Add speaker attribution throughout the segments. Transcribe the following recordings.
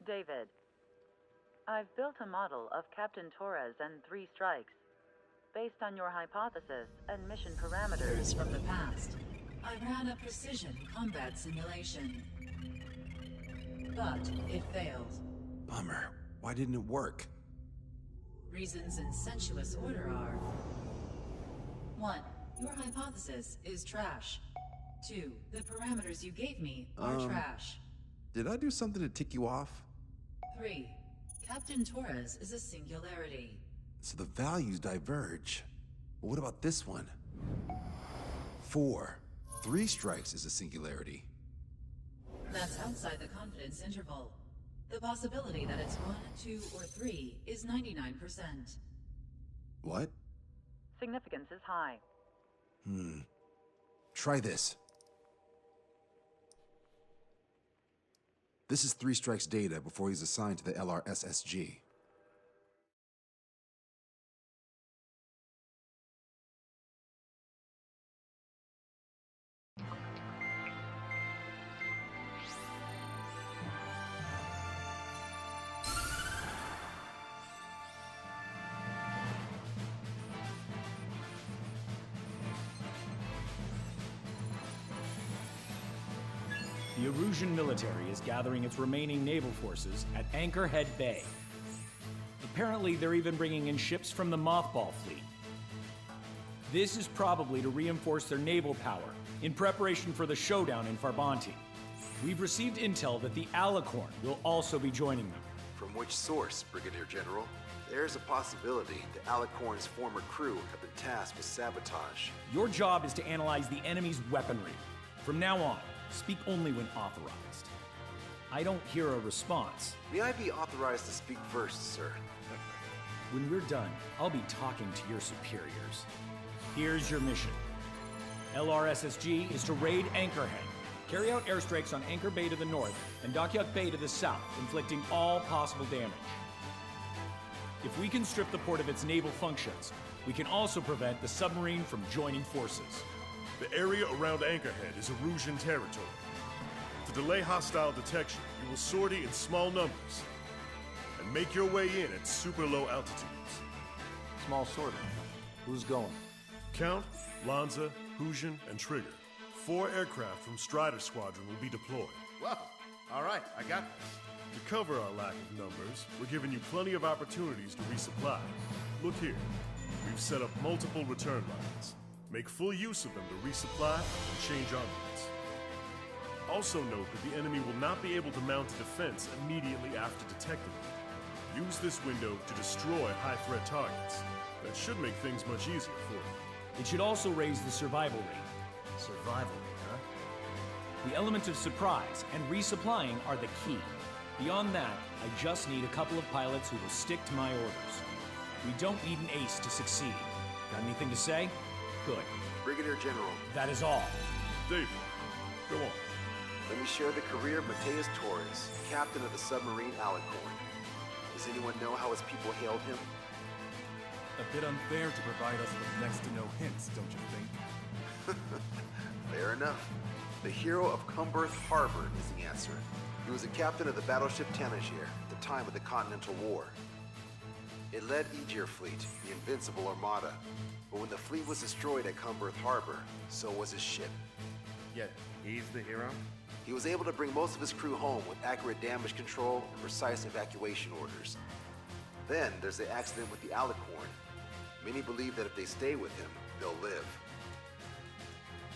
Speaker 1: David. I've built a model of Captain Torres and 3 strikes. Based on your hypothesis and mission parameters
Speaker 2: from the past, I ran a precision combat simulation. But it failed.
Speaker 3: Bummer. Why didn't it work?
Speaker 2: Reasons in sensuous order are: 1. Your hypothesis is trash. 2. The parameters you gave me are trash.
Speaker 3: Did I do something to tick you off?
Speaker 2: 3. Captain Torres is a singularity.
Speaker 3: So the values diverge. But what about this one? 4. 3 strikes is a singularity.
Speaker 2: That's outside the confidence interval. The possibility that it's 1, 2, or 3 is 99%.
Speaker 3: What?
Speaker 1: significance is high.
Speaker 3: Try this. This is 3 Strike's data before he's assigned to the LRSSG.
Speaker 4: The Usean military is gathering its remaining naval forces at Anchorhead Bay. Apparently, they're even bringing in ships from the Mothball fleet. This is probably to reinforce their naval power in preparation for the showdown in Farbanti. We've received intel that the Alicorn will also be joining them.
Speaker 5: From which source, Brigadier General? There's a possibility the Alicorn's former crew have been tasked with sabotage.
Speaker 4: Your job is to analyze the enemy's weaponry. From now on, speak only when authorized. I don't hear a response.
Speaker 5: May I be authorized to speak first, sir?
Speaker 4: When we're done, I'll be talking to your superiors. Here's your mission. LRSSG is to raid Anchorhead, carry out airstrikes on Anchor Bay to the north and Dockyuk Bay to the south, inflicting all possible damage. If we can strip the port of its naval functions, we can also prevent the submarine from joining forces.
Speaker 6: The area around Anchorhead is Usean territory. To delay hostile detection, you will sortie in small numbers and make your way in at super low altitudes.
Speaker 7: Small sortie. Who's going?
Speaker 6: Count, Lanza, Usean, and Trigger. 4 aircraft from Strider Squadron will be deployed.
Speaker 7: Well, all right, I got this.
Speaker 6: To cover our lack of numbers, we're giving you plenty of opportunities to resupply. Look here, we've set up multiple return lines. Make full use of them to resupply and change armaments. Also note that the enemy will not be able to mount a defense immediately after detecting them. Use this window to destroy high-threat targets. That should make things much easier for you.
Speaker 4: It should also raise the survival rate.
Speaker 7: Survival rate, huh?
Speaker 4: The element of surprise and resupplying are the key. Beyond that, I just need a couple of pilots who will stick to my orders. We don't need an ace to succeed. Got anything to say? Good.
Speaker 5: Brigadier General.
Speaker 4: That is all.
Speaker 6: David, go on.
Speaker 5: Let me share the career of Mateus Torres, captain of the submarine Alicorn. Does anyone know how his people hailed him?
Speaker 8: A bit unfair to provide us with next to no hints, don't you think?
Speaker 5: Fair enough. The hero of Cumberth Harbor is the answer. He was a captain of the battleship Tanager at the time of the Continental War. It led Aegir Fleet, the Invincible Armada. But when the fleet was destroyed at Cumberth Harbor, so was his ship.
Speaker 7: Yet, he's the hero?
Speaker 5: He was able to bring most of his crew home with accurate damage control and precise evacuation orders. Then there's the accident with the Alicorn. Many believe that if they stay with him, they'll live.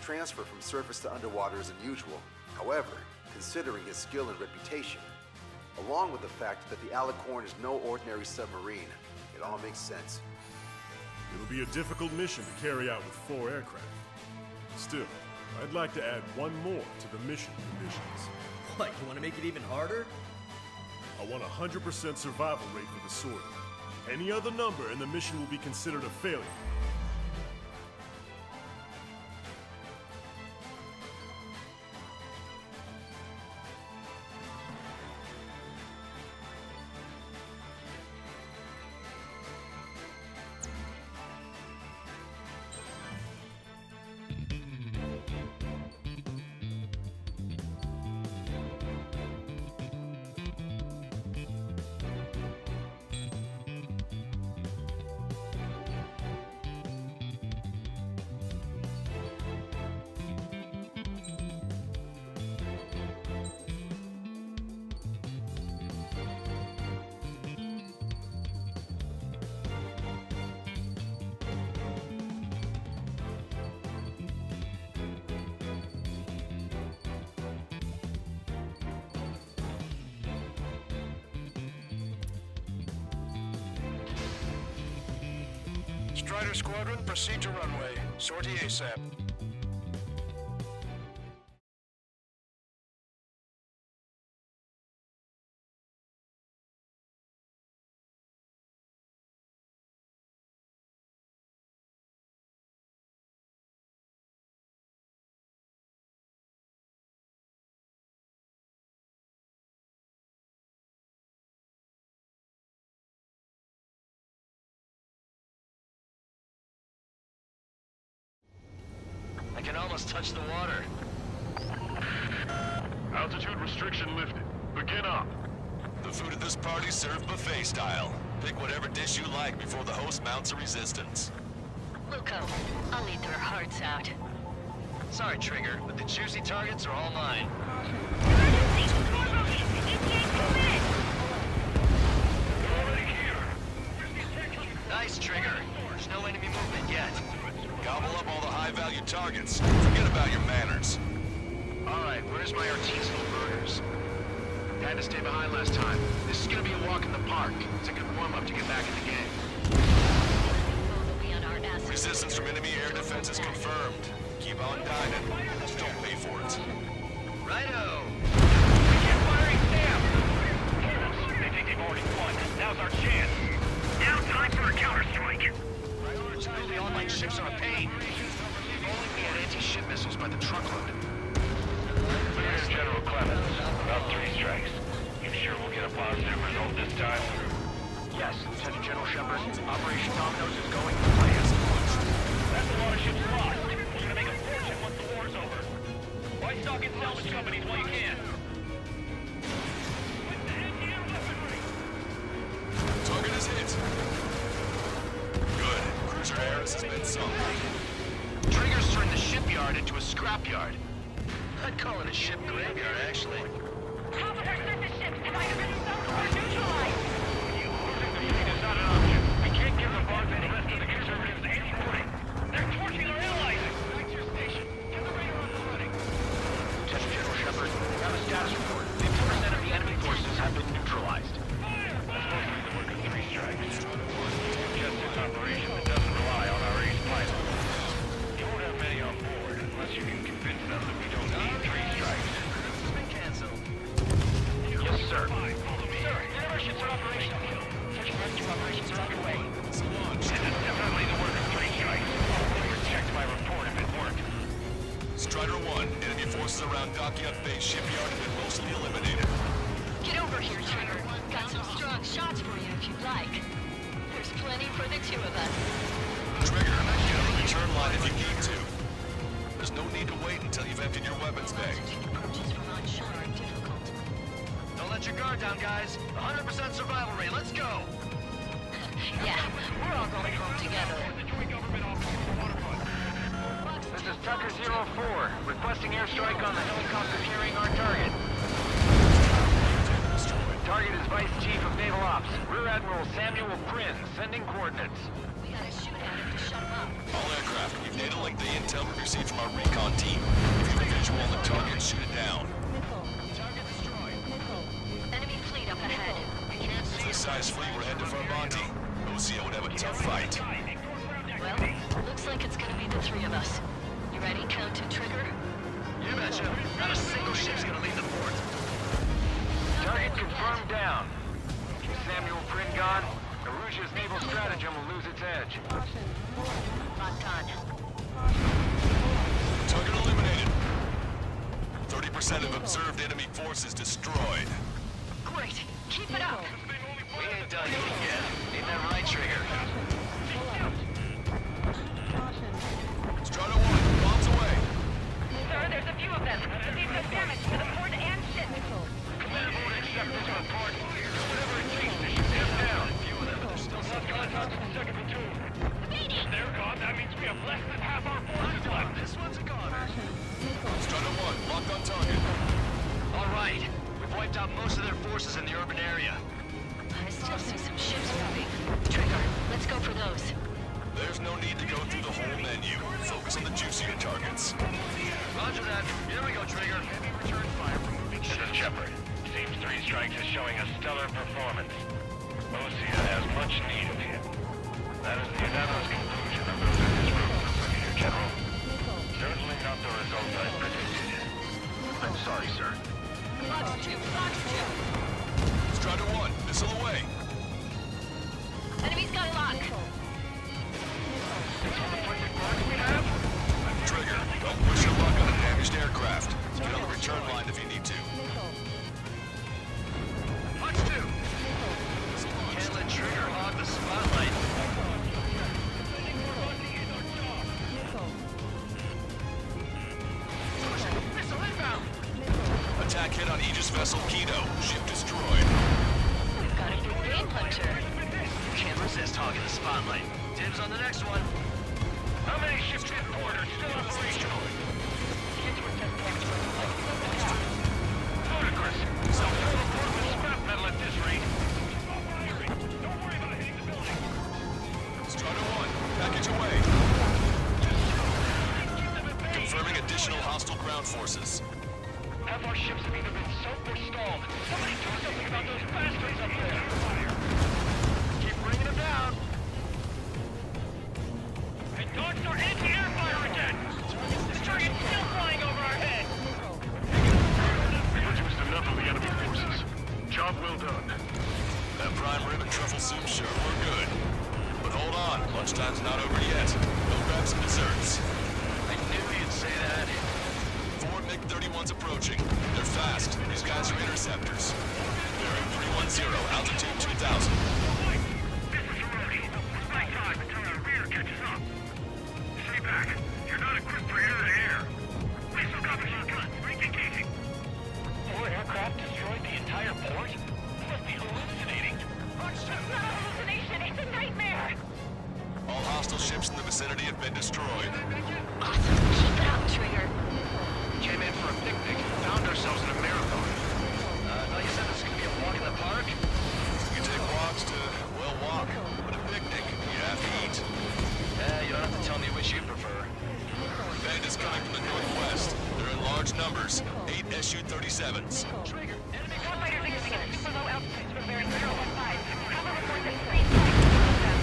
Speaker 5: Transfer from surface to underwater is unusual. However, considering his skill and reputation, along with the fact that the Alicorn is no ordinary submarine, it all makes sense.
Speaker 6: It'll be a difficult mission to carry out with 4 aircraft. Still, I'd like to add one more to the mission conditions.
Speaker 7: What, you want to make it even harder?
Speaker 6: I want a 100% survival rate for the sortie. Any other number and the mission will be considered a failure.
Speaker 9: Strider Squadron, proceed to runway. Sortie ASAP.
Speaker 10: I can almost touch the water.
Speaker 6: Altitude restriction lifted. Begin up.
Speaker 11: The food at this party served buffet style. Pick whatever dish you like before the host mounts a resistance.
Speaker 10: Luco, I'll eat their hearts out. Sorry, Trigger, but the juicy targets are all mine. Nice, Trigger. There's no enemy movement yet.
Speaker 11: Gobble up all the high-value targets. Forget about your manners.
Speaker 9: Alright, where's my artisanal burgers? Had to stay behind last time. This is gonna be a walk in the park. It's a good warm-up to get back in the game.
Speaker 11: Resistance from enemy air defenses confirmed. Keep on diving. Just don't pay for it.
Speaker 10: Righto!
Speaker 9: Begin firing Sam! They think they've already won. Now's our chance. Now time for a counterstrike.
Speaker 10: The online ships are a pain.
Speaker 9: If only we had anti-ship missiles by the truckload. Here's General Clemens. About 3 strikes. You sure we'll get a positive result this time? Yes, Lieutenant General Shepard. Operation Dominoes is going to plan. That's a lot of ships lost. We're gonna make a fortune once the war's over. Why stock in salvage companies while you can?
Speaker 11: Target is hit. Good. Cruiser Harris has been sunk.
Speaker 9: Triggers turned the shipyard into a scrapyard.
Speaker 10: I'd call it a ship graveyard, actually.
Speaker 12: Half of our surface ships have either been sunk or neutralized.
Speaker 9: Losing the fleet is not an option. We can't give the bonds and the rest of the conservatives any warning. They're torching our allies! Back to your station. Get the radar on and running. Lieutenant General Shepard, we have a status report. 50% of the enemy forces have been neutralized. Fire! That's mostly the work of 3 strikes. Just this operation that doesn't rely on our ace pilot. You won't have many on board unless you can convince them that we don't need 3 strikes.
Speaker 10: It's been canceled.
Speaker 9: Yes, sir. Sir, none of our ships are operational. Search and rescue operations are underway.
Speaker 11: It's launched.
Speaker 9: This is definitely the work of 3 strikes. Check my report if it worked.
Speaker 11: Strider 1, enemy forces around Anchorhead Bay shipyard have been mostly eliminated.
Speaker 12: Get over here, Trigger. Got some strong shots for you if you'd like. There's plenty for the 2 of us.
Speaker 11: Trigger, get on the return line if you need to. There's no need to wait until you've emptied your weapons bag.
Speaker 12: Approaches from onshore are difficult.
Speaker 10: Don't let your guard down, guys. 100% survival rate. Let's go!
Speaker 12: Yeah, we're all going home together.
Speaker 9: This is Tucker 04, requesting airstrike on the helicopter carrying our target. Target is Vice Chief of Naval Ops, Rear Admiral Samuel Prynne, sending coordinates.
Speaker 12: We had a shootout to shut him up.
Speaker 11: All aircraft, we've data linked the intel we received from our recon team. If you have a visual on the target, shoot it down.
Speaker 10: Target destroyed.
Speaker 12: Enemy fleet up ahead.
Speaker 10: We can't see
Speaker 11: This size fleet, we're headed for Monty. OCO would have a tough fight.
Speaker 12: Well, looks like it's gonna be the 3 of us. You ready, Captain Trigger?
Speaker 10: You betcha. Not a single ship's gonna leave the port.
Speaker 9: Target confirmed down. With Samuel Prynne gone, Aruja's naval stratagem will lose its edge.
Speaker 12: Locked on.
Speaker 11: Target eliminated. 30% of observed enemy forces destroyed.
Speaker 12: Great. Keep it up.
Speaker 10: We ain't done yet. Ain't that right, Trigger?
Speaker 11: Strider 1, bombs away.
Speaker 12: Sir, there's a few of them. But they've done damage to the port and ship.
Speaker 9: Command won't accept this report. Do whatever it takes to shoot them down. Few of them, but there's still some contact with the second platoon. If they're gone, that means we have less than half our forces left.
Speaker 10: This one's a goner.
Speaker 11: Strider 1, locked on target.
Speaker 10: All right. We've wiped out most of their forces in the urban area.
Speaker 12: I still see some
Speaker 10: let Trigger hog the spotlight.
Speaker 9: Missile inbound!
Speaker 11: Attack hit on Aegis vessel Kido. Ship destroyed.
Speaker 12: We've got a good game, Hunter.
Speaker 10: Can't resist hogging the spotlight. Dibs on the next one.
Speaker 9: How many ships in port are still operational? Ludicrous. They'll fill the port with scrap metal at this rate. Don't worry about hitting the building.
Speaker 11: Strider 1, package away. Confirming additional hostile ground forces.
Speaker 9: Half our ships have either been soaked or stalled. Somebody do something about those bastards up there.
Speaker 10: Keep bringing them down.
Speaker 9: Hey, dodged our anti-air fire again! This target's still flying over our head!
Speaker 6: Reduced enough of the enemy forces. Job well done.
Speaker 11: That prime rib and truffle soup sure were good. But hold on, lunchtime's not over yet. Go grab some desserts.
Speaker 10: I knew you'd say that.
Speaker 11: 4 MiG-31s approaching. They're fast. These guys are interceptors. Bearing 310, altitude 2000.
Speaker 9: This is Hiroki. High time until our rear catches up. Stay back. You're not equipped for air-to-air. We still got the shotgun. Re-engaging. 4 aircraft destroyed the entire port? You must be hallucinating.
Speaker 12: It's not a hallucination, it's a nightmare!
Speaker 11: All hostile ships in the vicinity have been destroyed.
Speaker 12: Awesome, keep it up, Trigger.
Speaker 9: Came in for a picnic. Found ourselves in a marathon.
Speaker 10: Thought you said this was gonna be a walk in the park?
Speaker 11: You take walks to, well, walk. But a picnic, you have to eat.
Speaker 10: You don't have to tell me which you prefer.
Speaker 11: Bandits coming from the northwest. They're in large numbers. 8 Su-37s.
Speaker 10: Trigger, enemy
Speaker 12: Starfighters existing at super low altitudes from bearing 015. Have a report that 3 strikes above them.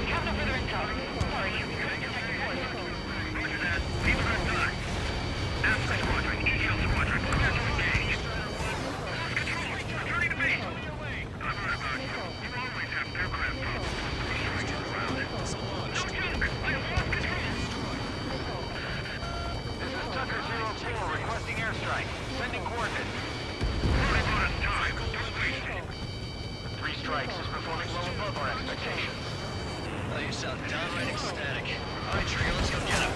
Speaker 12: We have no further intel. Sorry, you couldn't detect the force.
Speaker 9: Roger that. Leave it done. Alpha Squadron, Eagle Squadron, prepare to engage. Control, returning to base. I'm right about you. You always have aircraft problems when three strikes around. No joke, I have lost control.
Speaker 10: This is Tucker 04 requesting airstrike. Sending coordinates.
Speaker 9: Running out of time. Don't waste it.
Speaker 10: 3 strikes is performing well above our expectations. Oh, you sound downright ecstatic. All right, Trigger, let's go get him.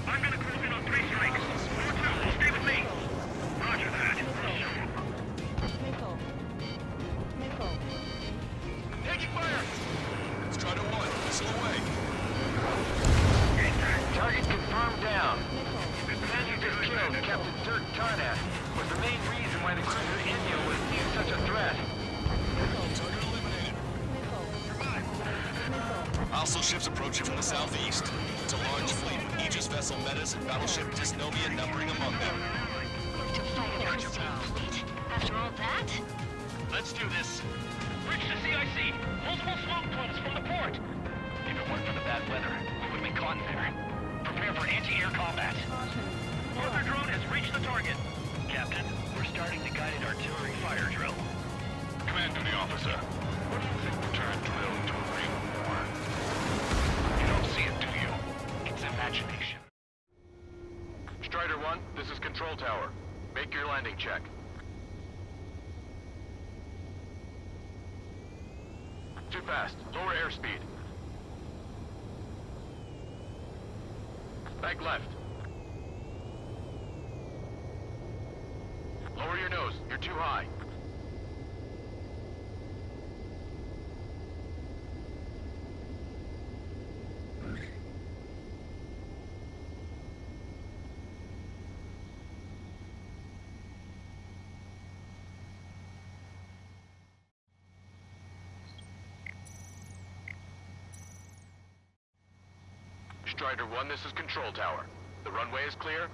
Speaker 9: I'm gonna close in on 3 strikes. 4-2, stay with me. Roger that.
Speaker 10: Taking fire!
Speaker 11: Strider 1, missile away.
Speaker 10: Target confirmed down. The man you just killed, Captain Dirk Tarnath, was the main reason why the cruiser Inyo was deemed such a threat.
Speaker 11: Target eliminated. Hostile ships approaching from the southeast. It's a large fleet with Aegis vessel Metas and battleship Dysnomia numbering among them.
Speaker 12: To fight against the fleet? After all that?
Speaker 10: Let's do this.
Speaker 9: Reach the CIC. Multiple smoke plumes from the port. If it weren't for the bad weather, we would have been caught in there. Prepare for anti-air combat. Weather drone has reached the target. Captain, we're starting the guided artillery fire drill. Command to the officer. What do you think will turn drill into a real war? You don't see it, do you? It's imagination.
Speaker 6: Strider 1, this is Control Tower. Make your landing check. Too fast. Lower airspeed. Bank left. Lower your nose. You're too high. Strider 1, this is Control Tower. The runway is clear?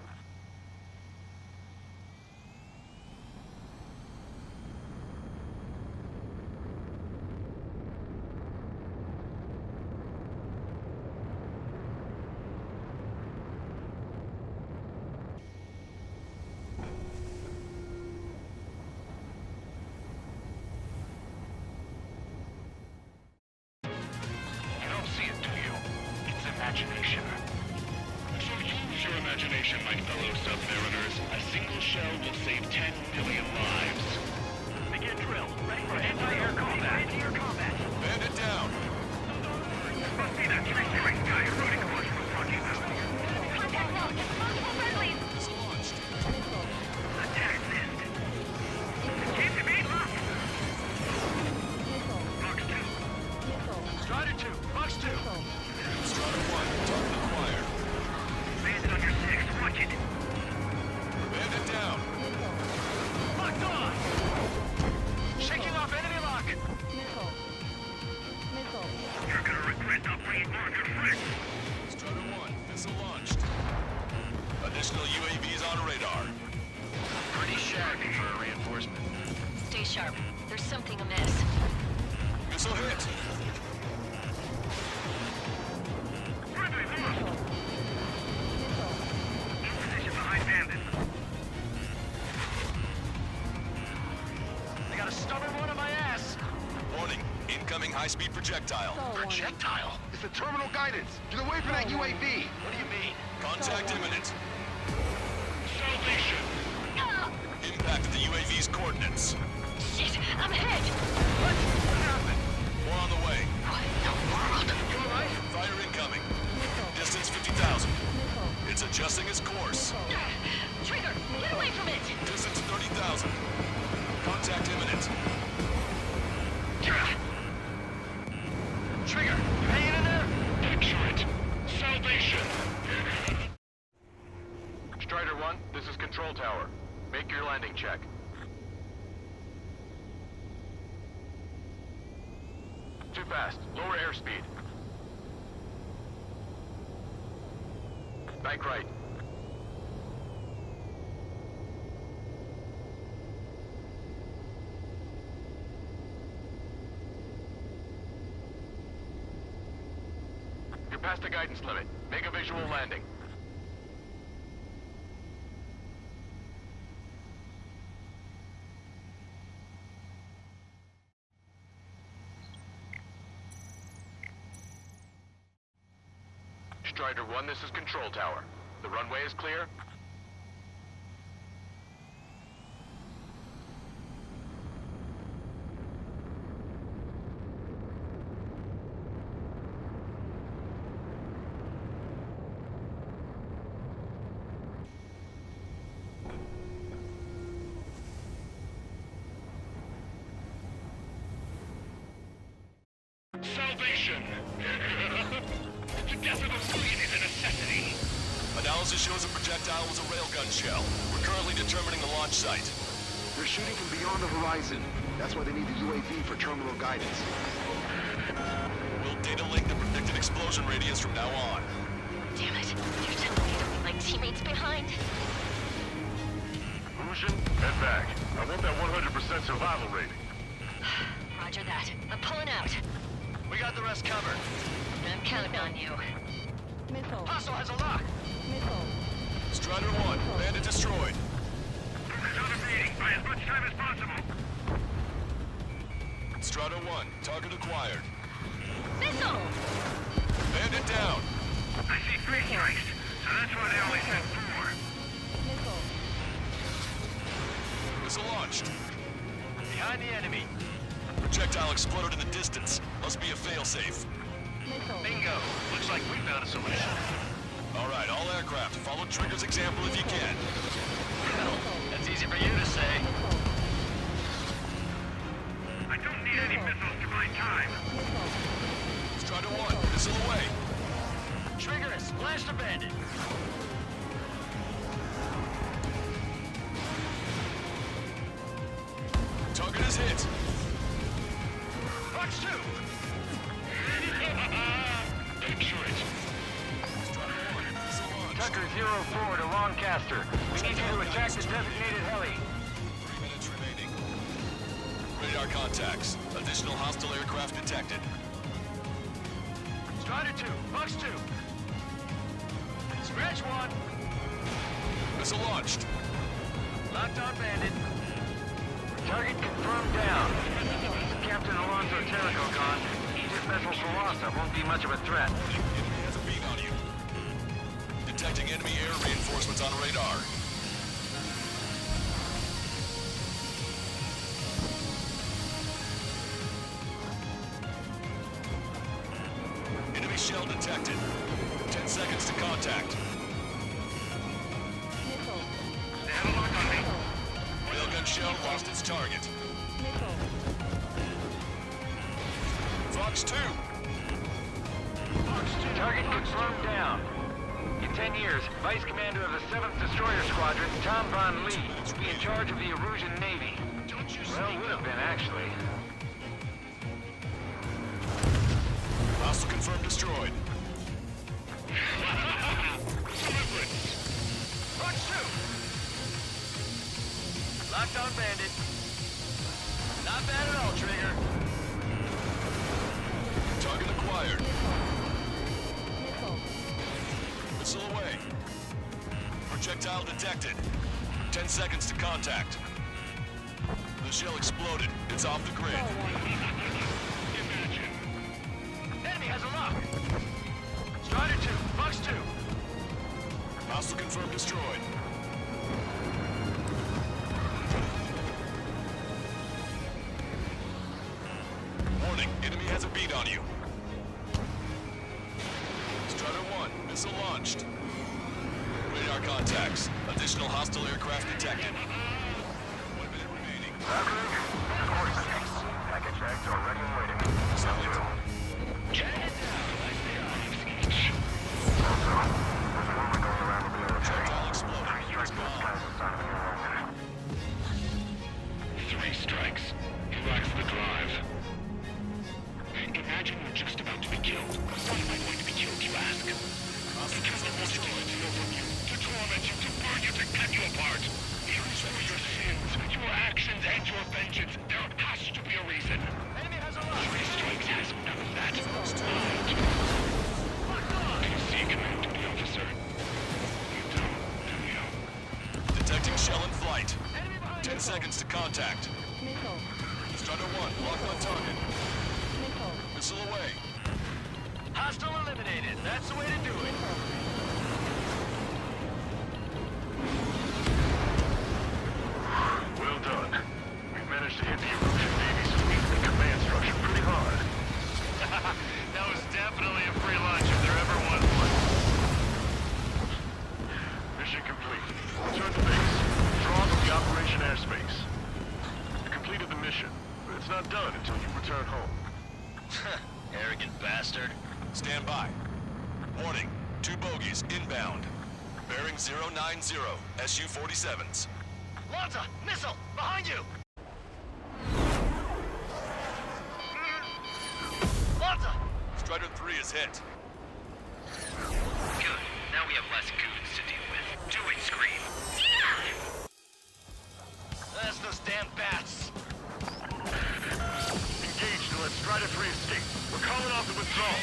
Speaker 9: You don't see it, do you? It's imagination. Use your imagination, my fellow submariners. A single shell will save 10 million lives. Begin drill. Ready for 2.
Speaker 11: Strider 1, target acquired.
Speaker 9: Bandit on your 6. Watch it.
Speaker 11: Bandit down.
Speaker 9: Locked on! Shaking off enemy lock! You're gonna regret not bringing more of your friends!
Speaker 11: Strider 1, missile launched. Additional UAVs on radar.
Speaker 9: Pretty shabby for a reinforcement.
Speaker 12: Stay sharp. There's something amiss.
Speaker 11: Missile hit.
Speaker 9: Friendly, lost! In position behind bandit. I got a stubborn one on my ass!
Speaker 11: Warning, incoming high-speed projectile.
Speaker 9: Projectile?
Speaker 5: It's the terminal guidance. Get away from that UAV.
Speaker 9: What do you mean?
Speaker 11: Contact imminent.
Speaker 9: Salvation!
Speaker 11: Impact at the UAV's coordinates.
Speaker 12: Shit, I'm hit!
Speaker 9: What happened?
Speaker 11: More on the way.
Speaker 12: What in the world?
Speaker 9: You alright?
Speaker 11: Fire incoming. Distance 50,000. It's adjusting its course.
Speaker 12: Trigger, get away from it!
Speaker 11: Distance 30,000. Contact imminent.
Speaker 9: Trigger, you hanging in there? Excellent. Salvation!
Speaker 10: Strider 1, this is Control Tower. Make your landing check. Too fast. Lower airspeed. Bank right. You're past the guidance limit. Make a visual landing. Strider 1, this is Control Tower. The runway is clear?
Speaker 9: Salvation! The death of a civilian is a necessity!
Speaker 11: Analysis shows the projectile was a railgun shell. We're currently determining the launch site.
Speaker 5: They're shooting from beyond the horizon. That's why they need the UAV for terminal guidance.
Speaker 11: We'll data link the predicted explosion radius from now on.
Speaker 12: Damn it. You're telling me to leave my teammates behind?
Speaker 6: Usean, head back. I want that 100% survival rating.
Speaker 12: Roger that. I'm pulling out.
Speaker 9: We got the rest covered.
Speaker 12: I'm counting on you.
Speaker 9: Hostile has a lock!
Speaker 11: Strider 1, bandit destroyed.
Speaker 9: Focus on evading. Buy as much time as possible.
Speaker 11: Strider 1, target acquired.
Speaker 12: Missile!
Speaker 11: Bandit down.
Speaker 9: I see 3 strikes, so that's why they only sent 4.
Speaker 11: Missile launched.
Speaker 9: Behind the enemy.
Speaker 11: Projectile exploded in the distance. Must be a failsafe.
Speaker 9: Bingo. Looks like we found a solution.
Speaker 11: All right, all aircraft, follow Trigger's example if you can.
Speaker 9: Well, that's easy for you to say. I don't need any missiles to buy time.
Speaker 11: Strider 1, missile away.
Speaker 9: Trigger it. Blast the bandit.
Speaker 11: Target is hit.
Speaker 9: Fox 2! Excellent.
Speaker 11: Strider 1, missile launch.
Speaker 10: Tucker 04 to Lancaster. We need you to attack the designated heli.
Speaker 11: 3 minutes remaining. Radar contacts. Additional hostile aircraft detected.
Speaker 9: Strider 2, Fox 2. Scratch 1.
Speaker 11: Missile launched.
Speaker 9: Locked on bandit.
Speaker 10: Target confirmed down. Captain Alonso Terrico gone. Aegis vessel Sarasa won't be much of a threat.
Speaker 11: Enemy has a beat on you. Detecting enemy air reinforcements on radar. Enemy shell detected. 10 seconds to contact.
Speaker 9: They have a lock on me.
Speaker 11: Railgun shell lost its target. Fox 2.
Speaker 10: Target confirmed down. In 10 years, Vice Commander of the 7th Destroyer Squadron, Tom Von Lee, will be in charge of the Usean Navy. Well, would have been, actually.
Speaker 11: Hostile confirmed destroyed.
Speaker 10: Punch 2! Locked on bandit. Not bad at all, Trigger.
Speaker 11: Target acquired. Missile away. Projectile detected. 10 seconds to contact. The shell exploded. It's off the grid.
Speaker 10: Imagine. Enemy has a lock. Strider 2, Fox 2.
Speaker 11: Hostile confirmed destroyed. Warning, enemy has a beat on you. Strider 1, missile launched. Radar contacts. Additional hostile aircraft detected. 1 minute remaining.
Speaker 10: Package X already waiting.
Speaker 11: Solid. Projectile exploded. It's gone.
Speaker 9: 3 strikes. He lacks the drive. Imagine we're just about to be killed. Why am I going to be killed, you ask? Because I wanted to steal from you, to torment you, to burn you, to cut you apart. Even for your sins, your actions, and your vengeance, there has to be a reason.
Speaker 10: Enemy has a lock.
Speaker 9: 3 strikes has none of that. Do you see, Command Duty Officer? You don't, do you?
Speaker 11: Detecting shell in flight. 10 seconds to contact. Strider 1, locked on target. Missile away.
Speaker 10: Hostile eliminated. That's the way to do it.
Speaker 6: Well done. We've managed to hit the Usean Navy's fleet and command structure pretty hard.
Speaker 10: That was definitely a free lunch if there ever was one.
Speaker 6: Mission complete. Return to base. Draw from the operation airspace. You completed the mission, but it's not done until you return home.
Speaker 10: Arrogant bastard.
Speaker 11: Stand by. Warning, 2 bogies inbound. Bearing 090, Su-47s.
Speaker 10: Lanza, missile, behind you! Lanza!
Speaker 11: Strider 3 is hit.
Speaker 9: Good. Now we have less goons to deal with. Do it, Scream.
Speaker 10: That's those damn bats.
Speaker 6: Engage to let Strider 3 escape. We're calling off the withdrawal.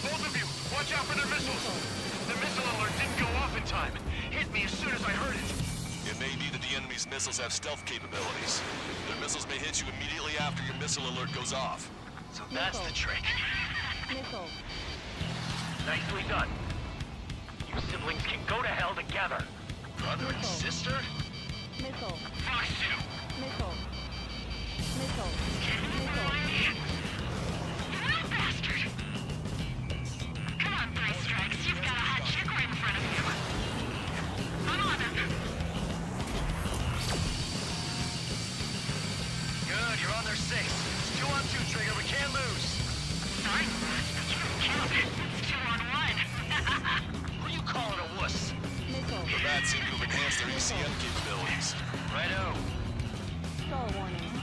Speaker 10: Both of you, watch out for their missiles. The missile alert didn't go off in time. It hit me as soon as I heard it.
Speaker 11: It may be that the enemy's missiles have stealth capabilities. Their missiles may hit you immediately after your missile alert goes off.
Speaker 10: So that's the trick.
Speaker 12: Missile.
Speaker 10: Nicely done. You siblings can go to hell together. Brother and
Speaker 12: Missile.
Speaker 10: sister?
Speaker 12: Missile.
Speaker 9: Fox 2.
Speaker 12: Missile. Missile. Missile.
Speaker 9: You bastard! Come on, 3 strikes. You've got a hot chick right in front of you. I'm on him.
Speaker 10: Good, you're on their 6. It's 2 on 2, Trigger. We can't lose.
Speaker 9: Sorry, but you don't count. It's 2 on 1.
Speaker 10: Who you calling a wuss?
Speaker 12: Missile.
Speaker 11: The bats seem to have enhanced their ECM capabilities.
Speaker 10: Righto.
Speaker 12: Stall warning.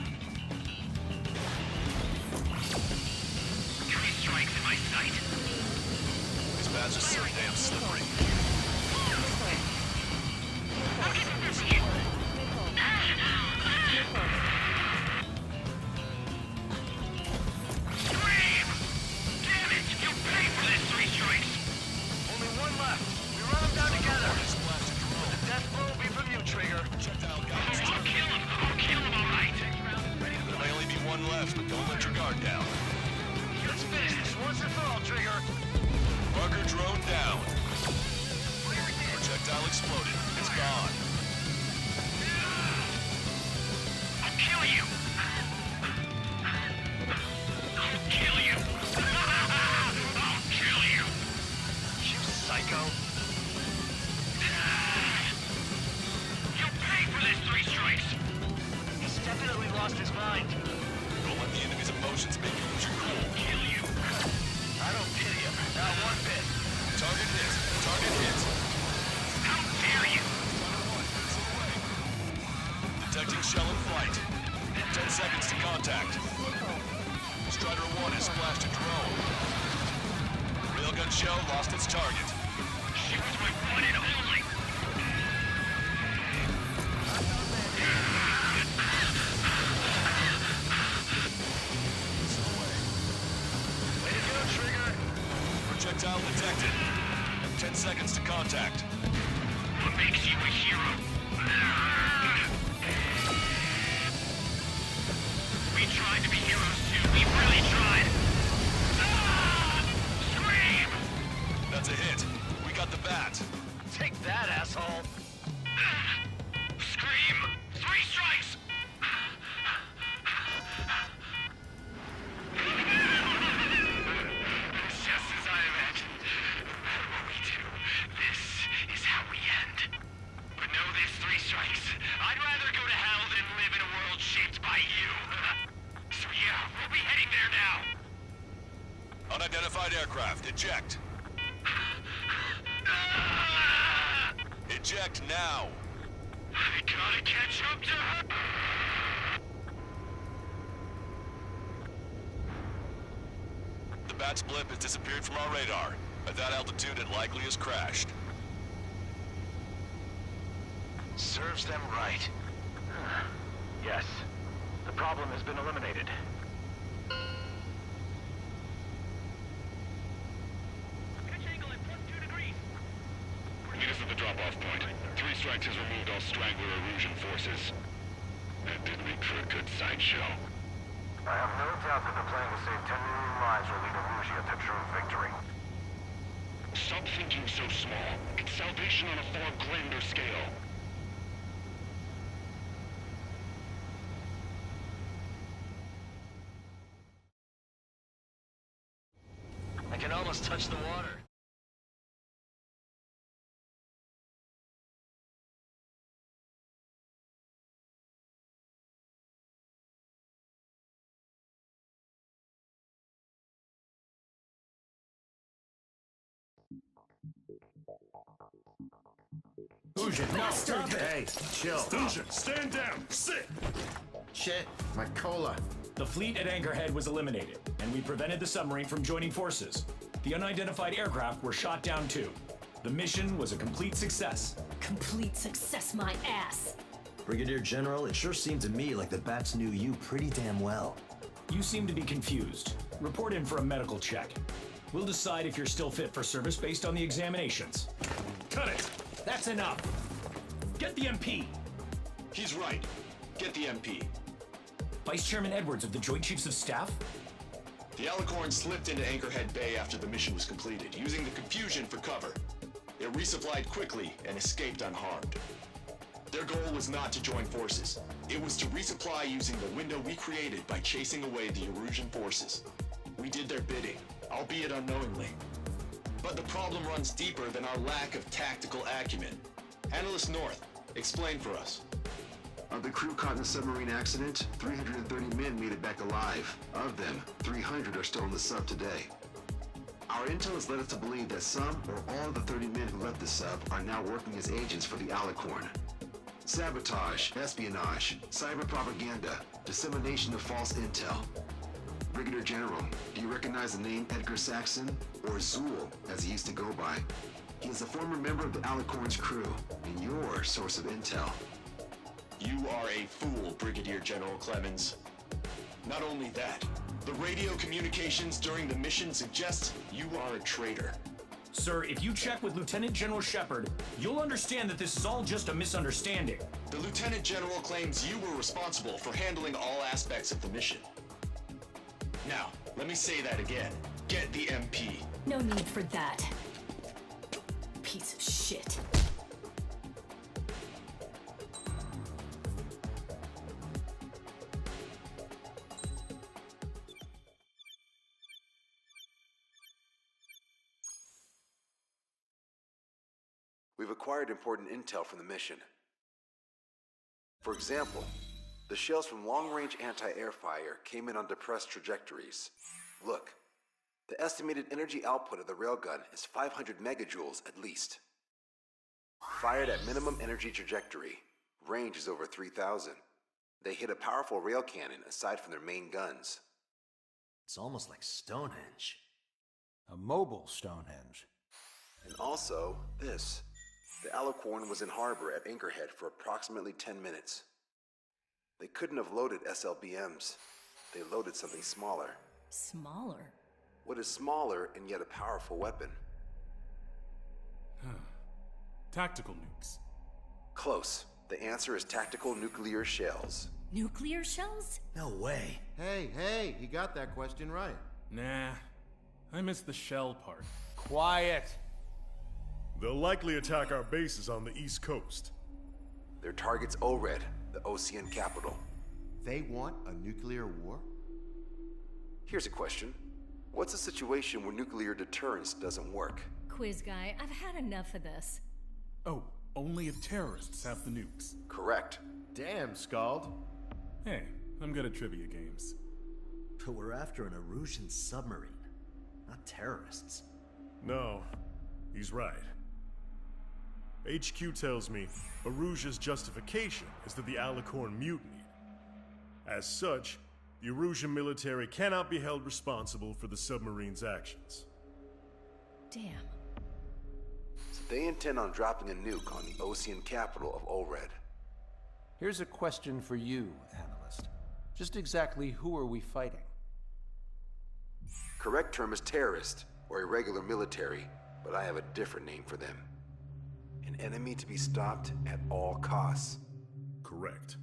Speaker 9: 3 strikes in my sight.
Speaker 11: These bats are so damn slippery.
Speaker 12: Missile.
Speaker 9: I'll keep it busy.
Speaker 12: Missile. Missile.
Speaker 9: Scream! Damn it! You pay for this 3 strikes!
Speaker 10: Only 1 left. We run them down together. The death blow will be from you, Trigger.
Speaker 9: I'll kill him! I'll kill him, all right!
Speaker 11: There may only be 1 left, but don't let your guard down.
Speaker 10: Let's finish this once and for all, Trigger.
Speaker 11: Marker drone down. Projectile exploded. It's gone.
Speaker 9: I'll kill you! I'll kill you! I'll kill you!
Speaker 10: You psycho.
Speaker 9: You pay for this 3 strikes!
Speaker 10: He's definitely lost his mind.
Speaker 11: Don't let the enemy's emotions make you lose your cool.
Speaker 9: Kill you! I don't pity him. Not one bit.
Speaker 11: Target hit. Target hit.
Speaker 9: How dare you!
Speaker 11: Detecting shell in flight. 10 seconds to contact. Strider 1 has splashed a drone. Railgun shell lost its target.
Speaker 9: She was my one and only!
Speaker 11: Way to go, Trigger! Projectile detected. 10 seconds to contact.
Speaker 9: What makes you a hero? We tried to be heroes too. We really tried. Scream!
Speaker 11: That's a hit. We got the bat.
Speaker 9: Take that, asshole. Scream! 3 strikes! Just as I imagined. What we do, this is how we end. But know this, 3 strikes. I'd rather go to hell than live in a world shaped by you. So yeah, we'll be heading there now.
Speaker 11: Unidentified aircraft. Eject. Eject now.
Speaker 9: I gotta catch up to her.
Speaker 11: The bat's blip has disappeared from our radar. At that altitude, it likely has crashed.
Speaker 10: Serves them right. Yes. The problem has been eliminated.
Speaker 9: Pitch angle at +2 degrees.
Speaker 6: Meet us at the drop-off point. 3 strikes has removed all Strangler Erusian forces. That did make for a good sideshow.
Speaker 10: I have no doubt that the plan will save 10 million lives or lead Erusia to true victory.
Speaker 6: Stop thinking so small. It's salvation on a far grander scale.
Speaker 10: I can almost touch the water.
Speaker 7: Usean, no! Stop it! Hey, chill.
Speaker 6: Usean, stand down! Sit!
Speaker 7: Shit, my cola.
Speaker 4: The fleet at Anchorhead was eliminated, and we prevented the submarine from joining forces. The unidentified aircraft were shot down too. The mission was a complete success.
Speaker 13: Complete success, my ass.
Speaker 3: Brigadier General, it sure seemed to me like the bats knew you pretty damn well.
Speaker 4: You seem to be confused. Report in for a medical check. We'll decide if you're still fit for service based on the examinations.
Speaker 6: Cut it!
Speaker 4: That's enough. Get the MP.
Speaker 11: He's right. Get the MP.
Speaker 4: Vice Chairman Edwards of the Joint Chiefs of Staff?
Speaker 11: The Alicorn slipped into Anchorhead Bay after the mission was completed, using the confusion for cover. It resupplied quickly and escaped unharmed. Their goal was not to join forces. It was to resupply using the window we created by chasing away the Erusian forces. We did their bidding, albeit unknowingly. But the problem runs deeper than our lack of tactical acumen. Analyst North, explain for us.
Speaker 5: Of the crew caught in the submarine accident, 330 men made it back alive. Of them, 300 are still in the sub today. Our intel has led us to believe that some or all of the 30 men who left the sub are now working as agents for the Alicorn. Sabotage, espionage, cyber propaganda, dissemination of false intel. Brigadier General, do you recognize the name Edgar Saxon, or Zool, as he used to go by? He is a former member of the Alicorn's crew, and your source of intel.
Speaker 11: You are a fool, Brigadier General Clemens. Not only that, the radio communications during the mission suggest you are a traitor.
Speaker 4: Sir, if you check with Lieutenant General Shepard, you'll understand that this is all just a misunderstanding.
Speaker 11: The Lieutenant General claims you were responsible for handling all aspects of the mission. Now, let me say that again. Get the MP.
Speaker 13: No need for that. Piece of shit.
Speaker 5: We've acquired important intel from the mission. For example, the shells from long-range anti-air fire came in on depressed trajectories. Look, The estimated energy output of the railgun is 500 megajoules at least. Fired at minimum energy trajectory, range is over 3,000. They hit a powerful rail cannon aside from their main guns.
Speaker 3: It's almost like Stonehenge.
Speaker 14: A mobile Stonehenge.
Speaker 5: And also, this. The Alicorn was in harbor at Anchorhead for approximately 10 minutes. They couldn't have loaded SLBMs. They loaded something smaller.
Speaker 13: Smaller?
Speaker 5: What is smaller and yet a powerful weapon?
Speaker 8: Tactical nukes.
Speaker 5: Close. The answer is tactical nuclear shells.
Speaker 13: Nuclear shells?
Speaker 3: No way.
Speaker 7: Hey, he got that question right.
Speaker 8: Nah, I missed the shell part.
Speaker 14: Quiet!
Speaker 6: They'll likely attack our bases on the East Coast.
Speaker 5: Their target's ORED, the Usean capital.
Speaker 7: They want a nuclear war?
Speaker 5: Here's a question. What's a situation where nuclear deterrence doesn't work?
Speaker 13: Quiz guy, I've had enough of this.
Speaker 8: Oh, only if terrorists have the nukes.
Speaker 5: Correct.
Speaker 7: Damn, Scald.
Speaker 8: Hey, I'm good at trivia games.
Speaker 3: But we're after an Usean submarine, not terrorists.
Speaker 6: No, he's right. HQ tells me Erusia's justification is that the Alicorn mutinied. As such, the Erusian military cannot be held responsible for the submarine's actions.
Speaker 13: Damn.
Speaker 5: So they intend on dropping a nuke on the Usean capital of ORED.
Speaker 14: Here's a question for you, analyst. Just exactly who are we fighting?
Speaker 5: Correct term is terrorist, or irregular military, but I have a different name for them. An enemy to be stopped at all costs.
Speaker 6: Correct.